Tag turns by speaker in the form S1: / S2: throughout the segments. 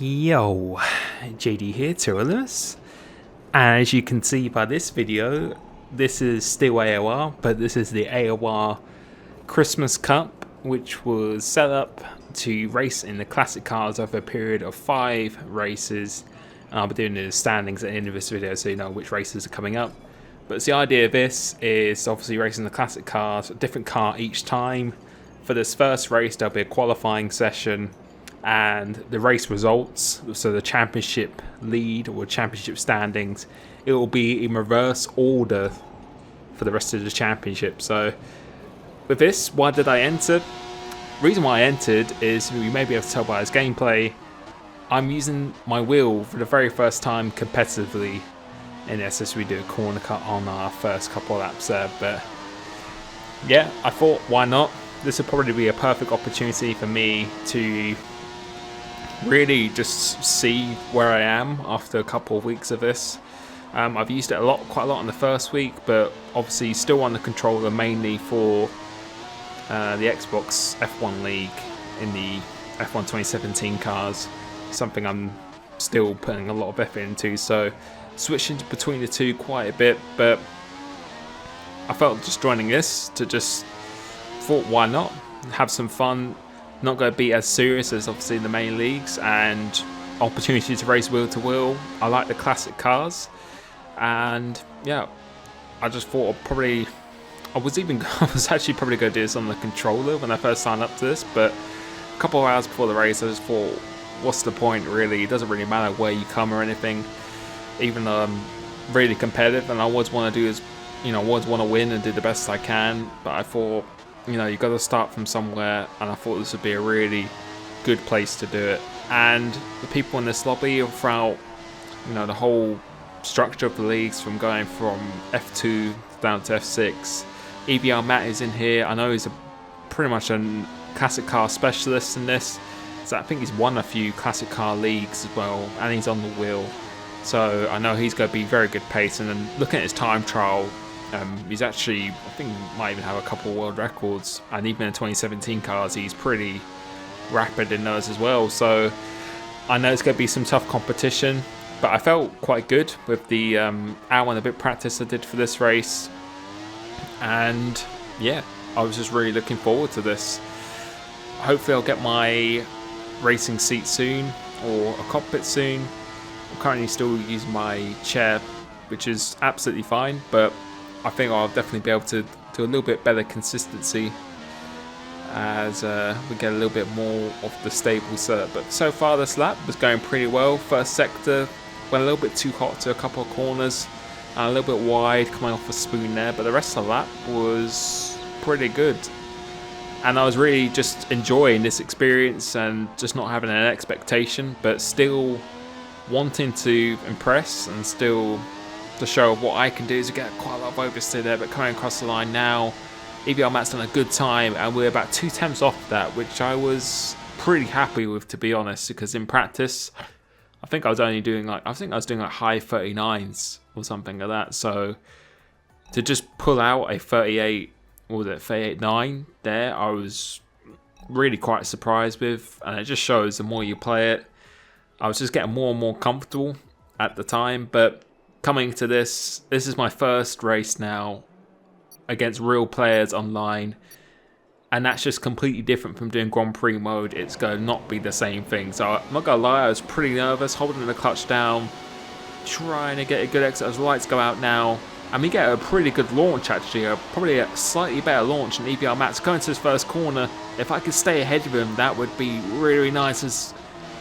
S1: Yo, JD here, Tyrillus. And as you can see by this video, this is still AOR, but this is the AOR Christmas Cup, which was set up to race in the classic cars over a period of 5 races. I'll be doing the standings at the end of this video so you know which races are coming up. But the idea of this is obviously racing the classic cars, a different car each time. For this first race, there'll be a qualifying session, and the race results, so the championship lead or championship standings, it will be in reverse order for the rest of the championship. So with this, why did I enter? The reason why I entered is, you may be able to tell by his gameplay, I'm using my wheel for the very first time competitively in this, as we do a corner cut on our first couple of laps there. But yeah, I thought, why not? This would probably be a perfect opportunity for me to really just see where I am after a couple of weeks of this. I've used it quite a lot in the first week, but obviously still on the controller mainly for the Xbox F1 League in the F1 2017 cars. Something I'm still putting a lot of effort into, so switching between the two quite a bit. But I felt just joining this to just thought, why not have some fun, not going to be as serious as obviously the main leagues, and opportunity to race wheel to wheel. I like the classic cars, and yeah, I just thought I was actually probably going to do this on the controller when I first signed up to this, but a couple of hours before the race I just thought, what's the point really? It doesn't really matter where you come or anything, even though I'm really competitive and I always want to do is, always want to win and do the best I can. But I thought, you got to start from somewhere, and I thought this would be a really good place to do it. And the people in this lobby throughout, the whole structure of the leagues, from going from F2 down to F6. EBR Matt is in here. I know he's pretty much a classic car specialist in this, so I think he's won a few classic car leagues as well, and he's on the wheel, so I know he's going to be very good pace. And then looking at his time trial, he's actually, I think he might even have a couple of world records, and even in 2017 cars he's pretty rapid in those as well. So I know it's going to be some tough competition, but I felt quite good with the hour and a bit practice I did for this race. And yeah, I was just really looking forward to this. Hopefully I'll get my racing seat soon, or a cockpit soon. I'm currently still using my chair, which is absolutely fine, but I think I'll definitely be able to do a little bit better consistency as we get a little bit more of the stable setup. But so far this lap was going pretty well. First sector went a little bit too hot to a couple of corners, and a little bit wide coming off a spoon there, but the rest of the lap was pretty good. And I was really just enjoying this experience and just not having an expectation, but still wanting to impress and still to show what I can do. To get quite a lot of oversteer there, but coming across the line now, EBR Matt's done a good time, and we're about 2 tenths off that, which I was pretty happy with, to be honest, because in practice I think I was doing like high 39s or something like that. So to just pull out a 38, what was it, 38.9 there, I was really quite surprised with, and it just shows the more you play it. I was just getting more and more comfortable at the time. But coming to this is my first race now against real players online, and that's just completely different from doing Grand Prix mode. It's going to not be the same thing. So I'm not going to lie, I was pretty nervous, holding the clutch down, trying to get a good exit as the lights go out now. And we get a pretty good launch actually, probably a slightly better launch than EBR Matt's. Going to his first corner, if I could stay ahead of him, that would be really nice, as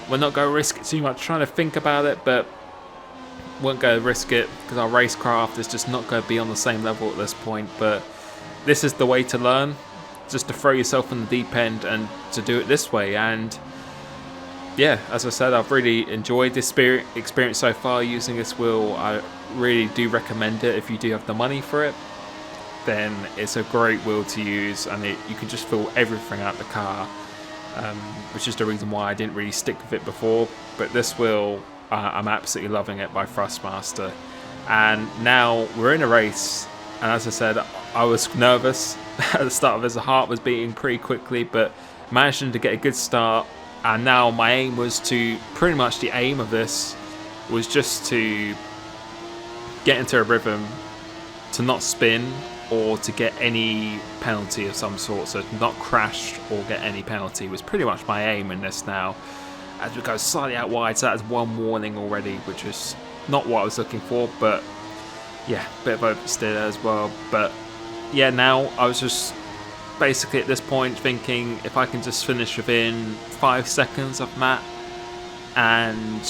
S1: we're not going to risk it too much. Trying to think about it, but won't go risk it because our racecraft is just not going to be on the same level at this point. But this is the way to learn, just to throw yourself in the deep end and to do it this way. And yeah, as I said, I've really enjoyed this experience so far using this wheel. I really do recommend it. If you do have the money for it, then it's a great wheel to use, and you can just feel everything out the car, which is the reason why I didn't really stick with it before. But this wheel, I'm absolutely loving it by Thrustmaster. And now we're in a race, and as I said, I was nervous at the start of this. The heart was beating pretty quickly, but managing to get a good start And now my aim was to, pretty much the aim of this was just to get into a rhythm, to not spin or to get any penalty of some sort, so to not crash or get any penalty was pretty much my aim in this now. As we go slightly out wide, so that's one warning already, which is not what I was looking for, but yeah, bit of oversteer as well. But yeah, now I was just basically at this point thinking if I can just finish within 5 seconds of Matt and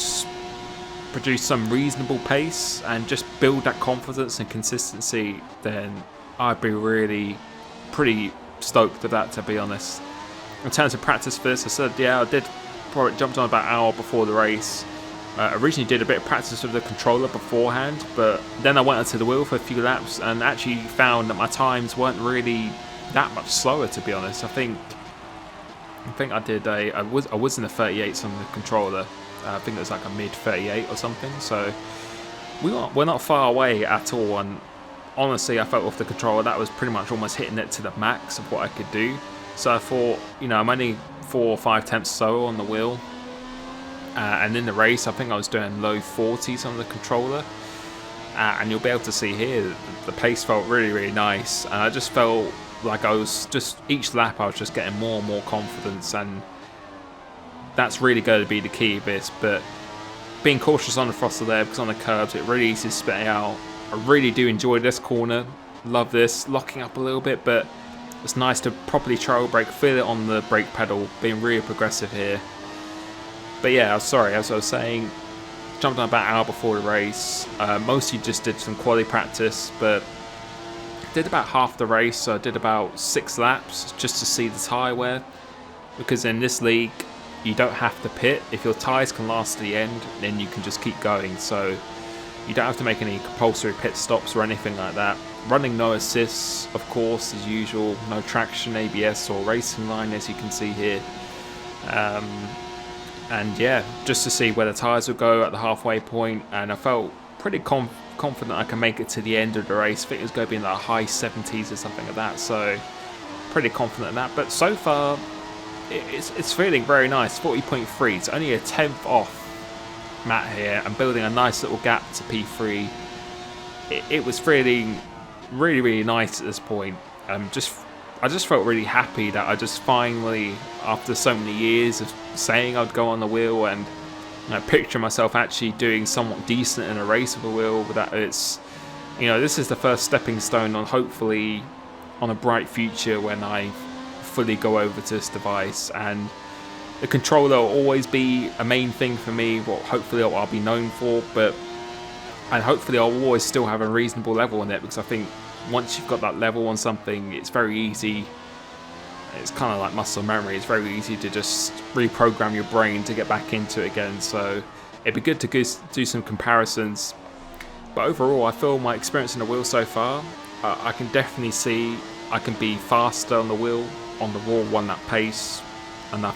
S1: produce some reasonable pace and just build that confidence and consistency, then I'd be really pretty stoked with that, to be honest. In terms of practice for this, I said, yeah, I did probably jumped on about an hour before the race. Originally did a bit of practice with the controller beforehand, but then I went onto the wheel for a few laps and actually found that my times weren't really that much slower, to be honest. I think I did I was in the 38s on the controller. I think it was like a mid 38 or something. So we're not far away at all. And honestly, I felt off the controller that was pretty much almost hitting it to the max of what I could do. So I thought, I'm only 4 or 5 tenths slower on the wheel. And in the race, I think I was doing low 40s on the controller. And you'll be able to see here, the pace felt really, really nice. And I just felt like I was just, each lap I was just getting more and more confidence. And that's really going to be the key of this. But being cautious on the throttle there, because on the curbs, it really easy to spit out. I really do enjoy this corner. Love this. Locking up a little bit, but it's nice to properly trail brake, feel it on the brake pedal, being really progressive here. But yeah, sorry, as I was saying, jumped on about an hour before the race. Mostly just did some quali practice, but did about half the race, so I did about 6 laps just to see the tyre wear. Because in this league, you don't have to pit. If your tyres can last to the end, then you can just keep going. So you don't have to make any compulsory pit stops or anything like that. Running no assists, of course, as usual. No traction, ABS or racing line, as you can see here. And yeah, just to see where the tyres would go at the halfway point, and I felt pretty confident I can make it to the end of the race. I think it was going to be in the high 70s or something like that, so pretty confident in that. But so far, it's feeling very nice. 40.3, it's only a 10th off Matt here, and building a nice little gap to P3. It was feeling really, really nice at this point. I just felt really happy that I just finally, after so many years of saying I'd go on the wheel and picture myself actually doing somewhat decent in a race with a wheel, that it's, this is the first stepping stone on hopefully on a bright future when I fully go over to this device. And the controller will always be a main thing for me, what hopefully I'll be known for, and hopefully I'll always still have a reasonable level on it, because I think once you've got that level on something, it's very easy. It's kind of like muscle memory. It's very easy to just reprogram your brain to get back into it again. So it'd be good to do some comparisons. But overall, I feel my experience on the wheel so far, I can definitely see I can be faster on the wheel, on the raw one-lap pace. And I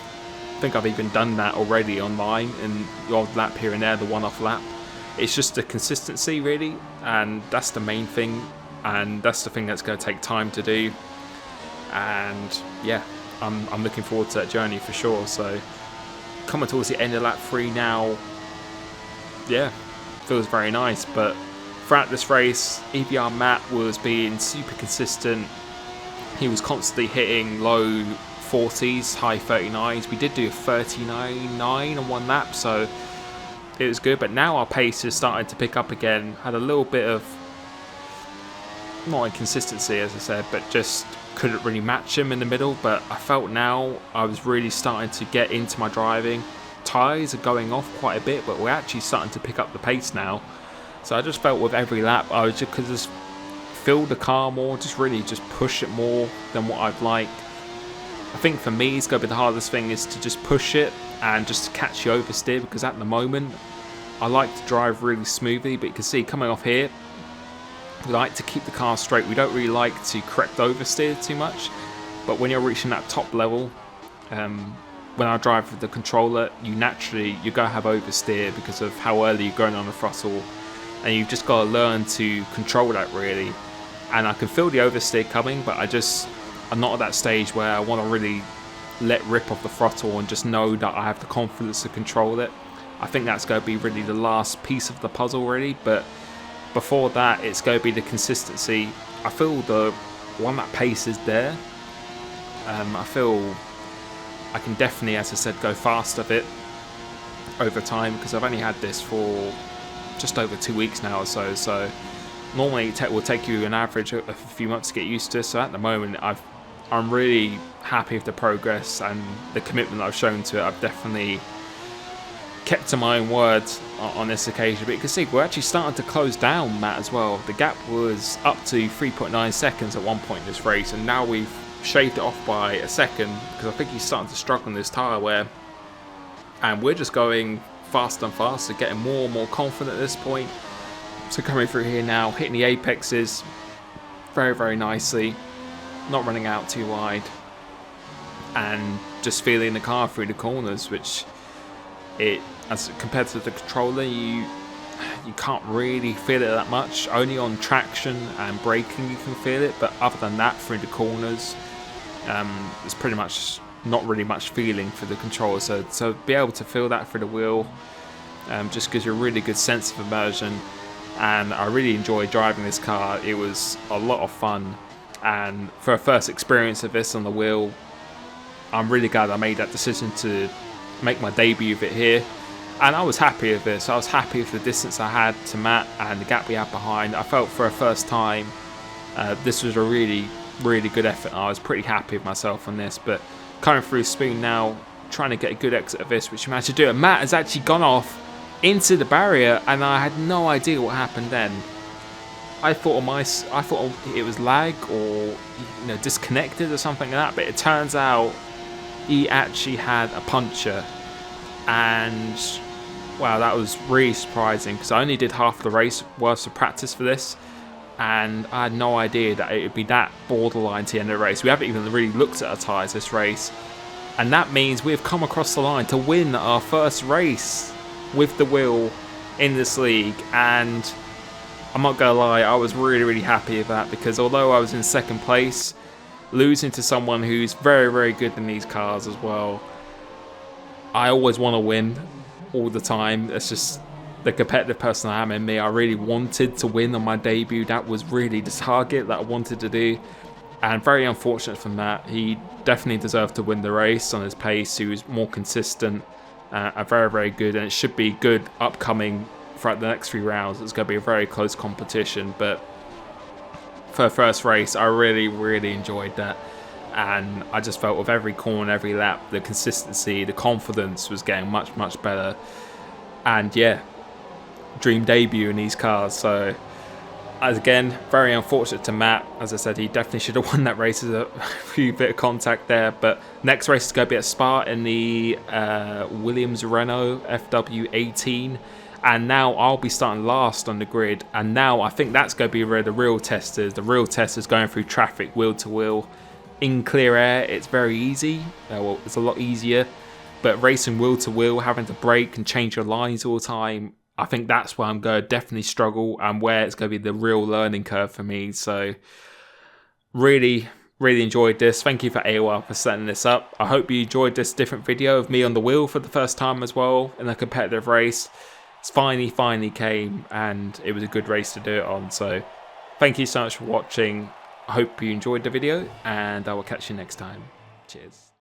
S1: think I've even done that already online in the odd lap here and there, the one-off lap. It's just the consistency, really. And that's the main thing. And that's the thing that's going to take time to do. And yeah, I'm looking forward to that journey for sure. So coming towards the end of lap 3 now, yeah, feels very nice. But throughout this race, EBR Matt was being super consistent. He was constantly hitting low 40s, high 39s. We did do a 39.9 on one lap, so it was good. But now our pace is starting to pick up again. Had a little bit of, not inconsistency as I said, but just couldn't really match him in the middle. But I felt now I was really starting to get into my driving. Tyres are going off quite a bit, but we're actually starting to pick up the pace now. So I just felt with every lap I was just feel the car more, just really just push it more than what I'd like. I think for me it's going to be the hardest thing is to just push it and just to catch the oversteer, because at the moment I like to drive really smoothly, but you can see coming off here, we like to keep the car straight. We don't really like to correct oversteer too much, but when you're reaching that top level, when I drive with the controller, you're going to have oversteer because of how early you're going on the throttle, and you've just got to learn to control that really. And I can feel the oversteer coming, but I'm not at that stage where I want to really let rip of the throttle and just know that I have the confidence to control it. I think that's going to be really the last piece of the puzzle really, but before that it's going to be the consistency. I feel the one that pace is there. I feel I can definitely, as I said, go fast a bit over time, because I've only had this for just over 2 weeks now or so. So normally it will take you an average of a few months to get used to. So at the moment, I'm really happy with the progress and the commitment that I've shown to it. I've definitely kept to my own words on this occasion. But you can see we're actually starting to close down that as well. The gap was up to 3.9 seconds at one point in this race, and now we've shaved it off by a second, because I think he's starting to struggle in this tyre wear. And we're just going faster and faster, getting more and more confident at this point. So coming through here now, hitting the apexes very, very nicely, not running out too wide, and just feeling the car through the corners, which as compared to the controller, you can't really feel it that much. Only on traction and braking you can feel it, but other than that, through the corners, there's pretty much not really much feeling for the controller. So be able to feel that through the wheel just gives you a really good sense of immersion. And I really enjoyed driving this car. It was a lot of fun, and for a first experience of this on the wheel, I'm really glad I made that decision to make my debut of it here. And I was happy with this. I was happy with the distance I had to Matt and the gap we had behind. I felt for a first time this was a really, really good effort. I was pretty happy with myself on this. But coming through Spoon now, trying to get a good exit of this, which we managed to do. And Matt has actually gone off into the barrier, and I had no idea what happened then. I thought it was lag or disconnected or something like that, but it turns out he actually had a puncture. And wow, that was really surprising, because I only did half the race worth of practice for this, and I had no idea that it would be that borderline to the end of the race. We haven't even really looked at our tyres this race, and that means we've come across the line to win our first race with the wheel in this league. And I'm not gonna lie, I was really, really happy with that, because although I was in second place, losing to someone who's very, very good in these cars as well, I always want to win all the time. It's just the competitive person I am in me. I really wanted to win on my debut. That was really the target that I wanted to do. And very unfortunate from that. He definitely deserved to win the race on his pace. He was more consistent and very, very good. And it should be good upcoming throughout the next 3 rounds. It's going to be a very close competition. But for the first race, I really, really enjoyed that. And I just felt with every corner, every lap, the consistency, the confidence was getting much, much better. And yeah, dream debut in these cars. So again, very unfortunate to Matt. As I said, he definitely should have won that race. There's a few bit of contact there. But next race is going to be at Spa in the Williams Renault FW18. And now I'll be starting last on the grid. And now I think that's going to be where the real test is. The real test is going through traffic wheel to wheel. In clear air, it's very easy. Well, it's a lot easier. But racing wheel to wheel, having to brake and change your lines all the time, I think that's where I'm going to definitely struggle, and where it's going to be the real learning curve for me. So really, really enjoyed this. Thank you for AOR for setting this up. I hope you enjoyed this different video of me on the wheel for the first time as well in a competitive race. It's finally came, and it was a good race to do it on. So thank you so much for watching. I hope you enjoyed the video, and I will catch you next time. Cheers.